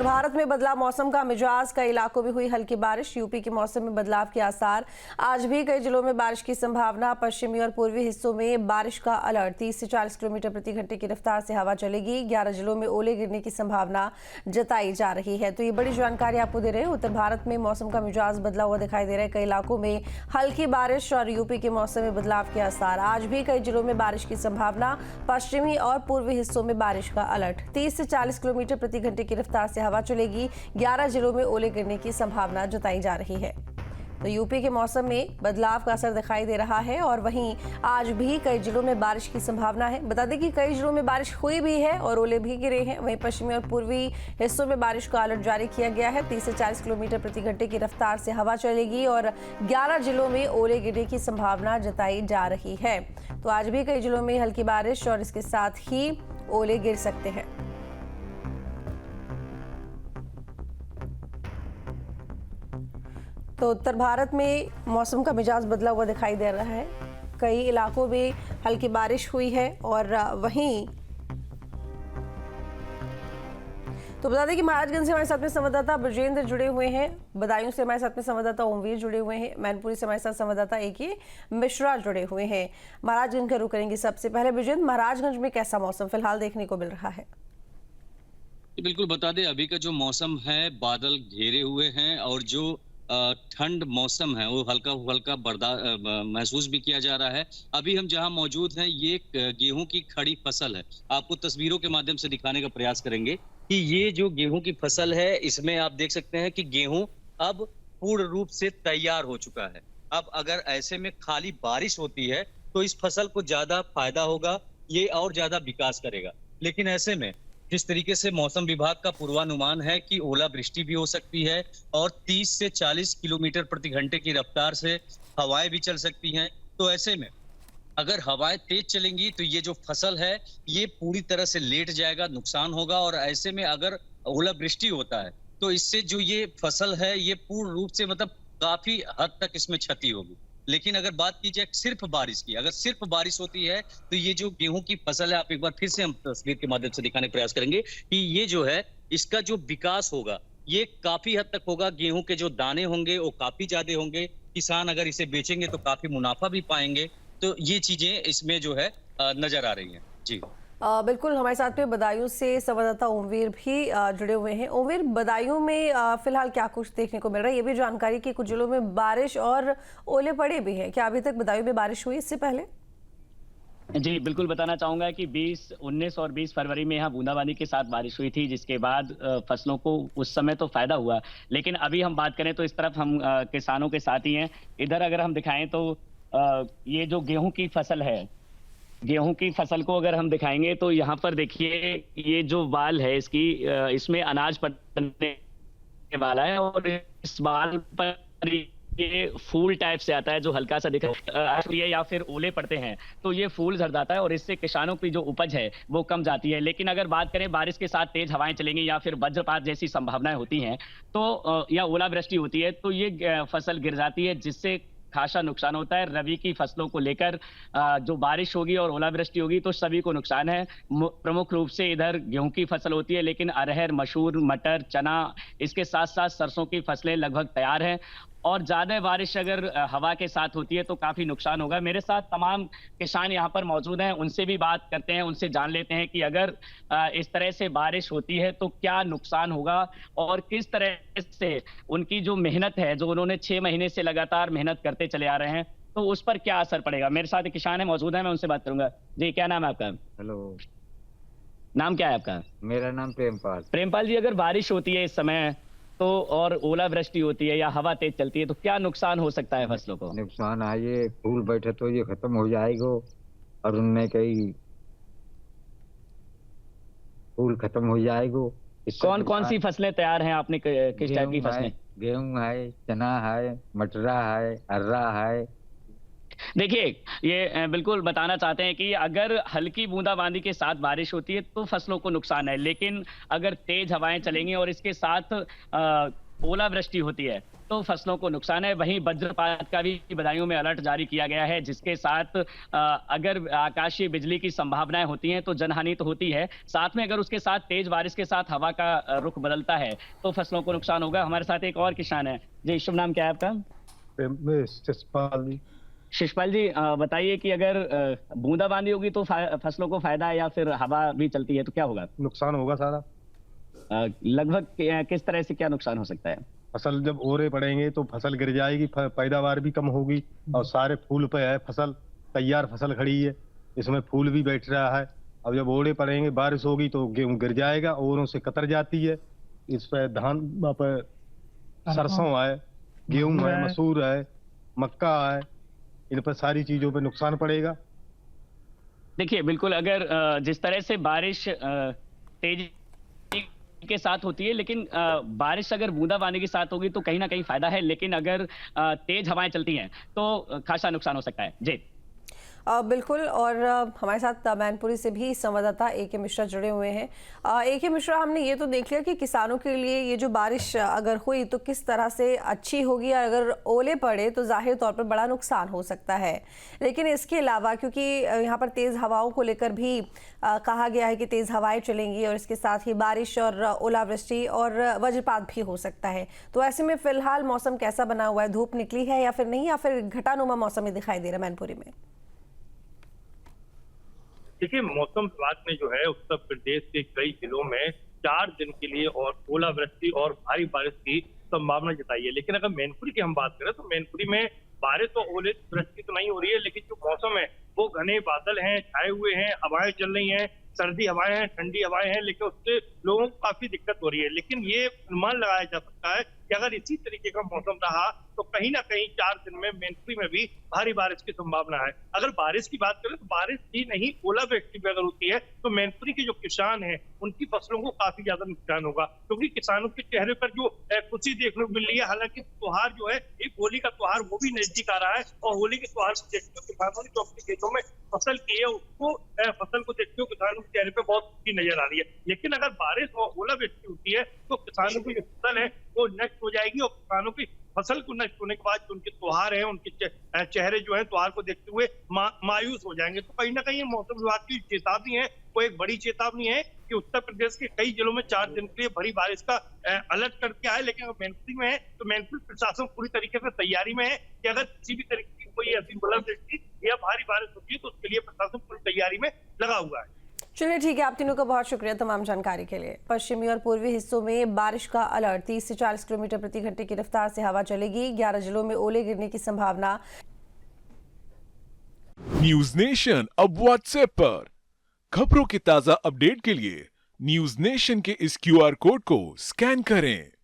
भारत में बदला मौसम का मिजाज, कई इलाकों में हुई हल्की बारिश, यूपी के मौसम में बदलाव के आसार। आज भी कई जिलों में बारिश की संभावना, पश्चिमी और पूर्वी हिस्सों में बारिश का अलर्ट। 30 से 40 किलोमीटर प्रति घंटे की रफ्तार से हवा चलेगी। 11 जिलों में ओले गिरने की संभावना जताई जा रही है। तो ये बड़ी जानकारी आपको दे रहे हैं। उत्तर भारत में मौसम का मिजाज बदला हुआ दिखाई दे रहा है, कई इलाकों में हल्की बारिश और यूपी के मौसम में बदलाव के आसार। आज भी कई जिलों में बारिश की संभावना, पश्चिमी और पूर्वी हिस्सों में बारिश का अलर्ट। 30 से 40 किलोमीटर प्रति घंटे की रफ्तार से हवा चलेगी। 11 जिलों में ओले गिरने की संभावना जताई जा रही है। तो यूपी के मौसम में बदलाव का असर दिखाई दे रहा है और वहीं आज भी कई जिलों में बारिश की संभावना है। बता दें कि कई जिलों में बारिश हुई भी है और ओले भी गिरे हैं। वहीं पश्चिमी और पूर्वी हिस्सों में बारिश का अलर्ट जारी किया गया है। 30 से 40 किलोमीटर प्रति घंटे की रफ्तार से हवा चलेगी और 11 जिलों में ओले गिरने की संभावना जताई जा रही है। तो आज भी कई जिलों में हल्की बारिश और इसके साथ ही ओले गिर सकते हैं। तो उत्तर भारत में मौसम का मिजाज बदला हुआ दिखाई दे रहा है। कई इलाकों में हल्की बारिश हुई है और वहीं तो बता दें कि महाराजगंज से हमारे साथ में संवाददाता ब्रजेंद्र जुड़े हुए हैं, बदायूं से हमारे साथ में संवाददाता ओमवीर जुड़े हुए हैं, मैनपुरी से हमारे साथ संवाददाता AK मिश्रा जुड़े हुए हैं। महाराजगंज का रुख करेंगे। सबसे पहले ब्रजेंद्र, महाराजगंज में कैसा मौसम फिलहाल देखने को मिल रहा है? बिल्कुल बता दें, अभी का जो मौसम है, बादल घेरे हुए हैं और जो ठंड मौसम है वो हल्का हल्का महसूस भी किया जा रहा है। अभी हम जहां मौजूद हैं, ये गेहूं की खड़ी फसल है। आपको तस्वीरों के माध्यम से दिखाने का प्रयास करेंगे कि ये जो गेहूं की फसल है, इसमें आप देख सकते हैं कि गेहूं अब पूर्ण रूप से तैयार हो चुका है। अब अगर ऐसे में खाली बारिश होती है तो इस फसल को ज्यादा फायदा होगा, ये और ज्यादा विकास करेगा। लेकिन ऐसे में जिस तरीके से मौसम विभाग का पूर्वानुमान है कि ओलावृष्टि भी हो सकती है और 30 से 40 किलोमीटर प्रति घंटे की रफ्तार से हवाएं भी चल सकती हैं, तो ऐसे में अगर हवाएं तेज चलेंगी तो ये जो फसल है ये पूरी तरह से लेट जाएगा, नुकसान होगा। और ऐसे में अगर ओलावृष्टि होता है तो इससे जो ये फसल है ये पूर्ण रूप से काफी हद तक इसमें क्षति होगी। लेकिन अगर बात की जाए सिर्फ बारिश की, अगर सिर्फ बारिश होती है तो ये जो गेहूं की फसल है, आप एक बार फिर से हम तस्वीर के माध्यम से दिखाने का प्रयास करेंगे कि ये जो है इसका जो विकास होगा ये काफी हद तक होगा। गेहूं के जो दाने होंगे वो काफी ज्यादा होंगे। किसान अगर इसे बेचेंगे तो काफी मुनाफा भी पाएंगे। तो ये चीजें इसमें जो है नजर आ रही हैं। जी बिल्कुल, हमारे साथ में बदायूं से संवाददाता ओमवीर भी जुड़े हुए हैं। ओमवीर, बदायूं में फिलहाल क्या कुछ देखने को मिल रहा है? ये भी जानकारी कि कुछ जिलों में बारिश और ओले पड़े भी हैं। क्या अभी तक बदायूं में बारिश हुई इससे पहले? जी बिल्कुल, बताना चाहूंगा कि 19 और 20 फरवरी में यहाँ बूंदाबांदी के साथ बारिश हुई थी, जिसके बाद फसलों को उस समय तो फायदा हुआ। लेकिन अभी हम बात करें तो इस तरफ हम किसानों के साथ ही हैं। इधर अगर हम दिखाएं तो ये जो गेहूं की फसल है, गेहूं की फसल को अगर हम दिखाएंगे तो यहाँ पर देखिए ये जो बाल है इसकी, इसमें अनाज पड़ने वाला है और इस बाल पर ये फूल टाइप से आता है जो हल्का सा दिखता है या फिर ओले पड़ते हैं तो ये फूल झड़ जाता है और इससे किसानों की जो उपज है वो कम जाती है। लेकिन अगर बात करें बारिश के साथ तेज हवाएं चलेंगी या फिर वज्रपात जैसी संभावनाएं होती हैं तो या ओलावृष्टि होती है तो ये फसल गिर जाती है, जिससे खासा नुकसान होता है। रबी की फसलों को लेकर जो बारिश होगी और ओलावृष्टि होगी तो सभी को नुकसान है। प्रमुख रूप से इधर गेहूं की फसल होती है, लेकिन अरहर, मसूर, मटर, चना, इसके साथ साथ सरसों की फसलें लगभग तैयार हैं। और ज्यादा बारिश अगर हवा के साथ होती है तो काफी नुकसान होगा। मेरे साथ तमाम किसान यहाँ पर मौजूद हैं, उनसे भी बात करते हैं, उनसे जान लेते हैं कि अगर इस तरह से बारिश होती है तो क्या नुकसान होगा और किस तरह से उनकी जो मेहनत है, जो उन्होंने 6 महीने से लगातार मेहनत करते चले आ रहे हैं, तो उस पर क्या असर पड़ेगा। मेरे साथ एक किसान है मौजूद है, मैं उनसे बात करूंगा। जी, क्या नाम है आपका? हेलो, नाम क्या है आपका? मेरा नाम प्रेमपाल। प्रेमपाल जी, अगर बारिश होती है इस समय तो और ओलावृष्टि होती है या हवा तेज चलती है तो क्या नुकसान हो सकता है फसलों को? नुकसान आइए, फूल बैठे तो ये खत्म हो जाएगा और उनमें कई फूल खत्म हो जाएगा। कौन कौन सी फसलें तैयार हैं आपने, किस टाइप की फसलें? गेहूं है, चना है, मटरा है, अर्रा है। देखिए, ये बिल्कुल बताना चाहते हैं कि अगर हल्की बूंदाबांदी के साथ बारिश होती है तो फसलों को नुकसान है, लेकिन अगर तेज हवाएं चलेंगी और इसके साथ ओलावृष्टि होती है तो फसलों को नुकसान है। वहीं वज्रपात का भी बदायूं में अलर्ट जारी किया गया है, जिसके साथ अगर आकाशीय बिजली की संभावनाएं होती हैं तो जनहानि तो होती है, साथ में अगर उसके साथ तेज बारिश के साथ हवा का रुख बदलता है तो फसलों को नुकसान होगा। हमारे साथ एक और किसान है जी, शुभ नाम क्या है आपका? शिषपाल जी। शिषपाल जी, बताइए कि अगर बूंदाबांदी होगी तो फसलों को फायदा है या फिर हवा भी चलती है तो क्या होगा? नुकसान होगा सारा। लगभग किस तरह से क्या नुकसान हो सकता है? फसल जब ओरे पड़ेंगे तो फसल गिर जाएगी, पैदावार भी कम होगी और सारे फूल पे है फसल, तैयार फसल खड़ी है, इसमें फूल भी बैठ रहा है। अब जब ओरे पड़ेंगे बारिश होगी तो गेहूं गिर जाएगा, ओरों से कतर जाती है। इस पे धान पे सरसों है, गेहूं है, मसूर है, मक्का है, इन पर सारी चीजों पे नुकसान पड़ेगा। देखिए बिल्कुल, अगर जिस तरह से बारिश तेजी के साथ होती है, लेकिन बारिश अगर बूंदाबांदी के साथ होगी तो कहीं ना कहीं फायदा है, लेकिन अगर तेज हवाएं चलती हैं तो खासा नुकसान हो सकता है जी। बिल्कुल। और हमारे साथ मैनपुरी से भी संवाददाता ए.के. मिश्रा जुड़े हुए हैं। ए.के. मिश्रा, हमने ये तो देख लिया कि किसानों के लिए ये जो बारिश अगर हुई तो किस तरह से अच्छी होगी, और अगर ओले पड़े तो जाहिर तौर पर बड़ा नुकसान हो सकता है। लेकिन इसके अलावा, क्योंकि यहाँ पर तेज़ हवाओं को लेकर भी कहा गया है कि तेज़ हवाएं चलेंगी और इसके साथ ही बारिश और ओलावृष्टि और वज्रपात भी हो सकता है, तो ऐसे में फिलहाल मौसम कैसा बना हुआ है? धूप निकली है या फिर नहीं, या फिर घटानुमा मौसम ही दिखाई दे रहा है मैनपुरी में? देखिए, मौसम विभाग ने जो है उत्तर प्रदेश के कई जिलों में 4 दिन के लिए और ओलावृष्टि और भारी बारिश की संभावना जताई है। लेकिन अगर मैनपुरी की हम बात करें तो मैनपुरी में बारिश और ओलावृष्टि तो नहीं हो रही है, लेकिन जो मौसम है वो घने बादल हैं, छाए हुए हैं, हवाएं चल रही हैं, सर्दी हवाएं हैं, ठंडी हवाएं हैं, लेकिन उससे लोगों को काफी दिक्कत हो रही है। लेकिन ये अनुमान लगाया जा सकता है कि अगर इसी तरीके का मौसम रहा तो कहीं ना कहीं 4 दिन में मैनपुरी में भी भारी बारिश की संभावना है। अगर बारिश की बात करें तो बारिश ही नहीं, ओलावृष्टि भी अगर होती है तो मैनपुरी के जो किसान हैं उनकी फसलों को काफी ज्यादा नुकसान होगा, क्योंकि किसानों के चेहरे पर जो खुशी देखने को मिल रही है। हालांकि त्योहार जो है, एक होली का त्योहार वो भी नजदीक आ रहा है, और होली के त्योहार को देखते हुए किसानों ने जो अपने खेतों में फसल की है उसको फसल को देखते हुए किसानों के चेहरे पर बहुत खुशी नजर आ रही है। लेकिन अगर बारिश और ओलावृष्टि होती है तो किसानों की जो फसल है वो नष्ट हो जाएगी, और किसानों की फसल को नष्ट होने के बाद जो उनके त्योहार है, उनके चेहरे जो है त्योहार को देखते हुए मायूस हो जाएंगे। तो कहीं ना कहीं मौसम विभाग की चेतावनी है, वो एक बड़ी चेतावनी है कि उत्तर प्रदेश के कई जिलों में 4 दिन के लिए भारी बारिश का अलर्ट करके आए। लेकिन अगर मैनपुरी में है तो मैनपुरी प्रशासन पूरी तरीके से तैयारी में है कि अगर किसी भी तरीके की कोई ऐसी ओलावृष्टि या भारी बारिश होती है तो उसके लिए प्रशासन पूरी तैयारी में लगा हुआ है। चलिए ठीक है, आप तीनों का बहुत शुक्रिया तमाम जानकारी के लिए। पश्चिमी और पूर्वी हिस्सों में बारिश का अलर्ट, 30 से 40 किलोमीटर प्रति घंटे की रफ्तार से हवा चलेगी। 11 जिलों में ओले गिरने की संभावना। न्यूज नेशन अब व्हाट्सएप पर खबरों के ताजा अपडेट के लिए न्यूज नेशन के इस QR कोड को स्कैन करें।